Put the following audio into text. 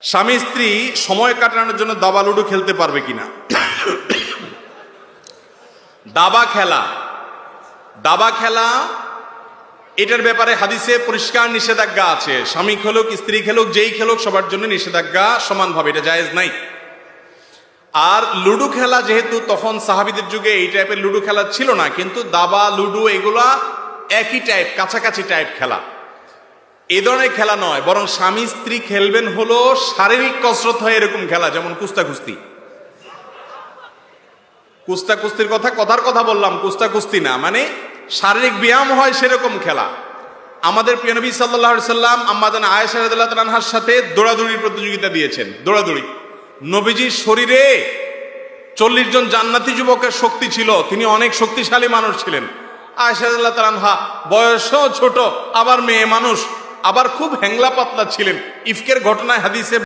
স্বামী স্ত্রী সময় কাটানোর জন্য দাবা লুডো খেলতে পারবে কিনা? দাবা খেলা এটার ব্যাপারে হাদিসে পরিষ্কার নিষেধাজ্ঞা আছে। স্বামী খেলুক স্ত্রী খেলুক যেই খেলুক সবার জন্য নিষেধাজ্ঞা সমানভাবে, এটা জায়েজ নাই। আর লুডো খেলা যেহেতু তখন সাহাবীদের যুগে এই টাইপের লুডো খেলা ছিল না, কিন্তু দাবা লুডো এগুলা একই টাইপ, কাছাকাছি টাইপ খেলা, এ ধরনের খেলা নয়। বরং স্বামী স্ত্রী খেলবেন হলো শারীরিক কসরত হয় এরকম খেলা, যেমন কুস্তির কথার কথা বললাম, কুস্তি না, মানে শারীরিক ব্যায়াম হয় সেরকম খেলা। আমাদের প্রিয় নবী সাল্লাল্লাহু আলাইহি সাল্লাম আম্মা জান আয়েশা রাদিয়াল্লাহু তাআলা আনহার সাথে দৌড়াদৌড়ির প্রতিযোগিতা দিয়েছেন। দৌড়াদৌড়ি, নবীজির শরীরে 40 জন জান্নাতি যুবকের শক্তি ছিল, তিনি অনেক শক্তিশালী মানুষ ছিলেন। আয়েশা রাদিয়াল্লাহু তাআলা আনহা বয়সও ছোট, আবার মেয়ে মানুষ, আবার খুব হ্যাংলা পাতলা ছিলেন। ইফকের ঘটনায় হাদিসে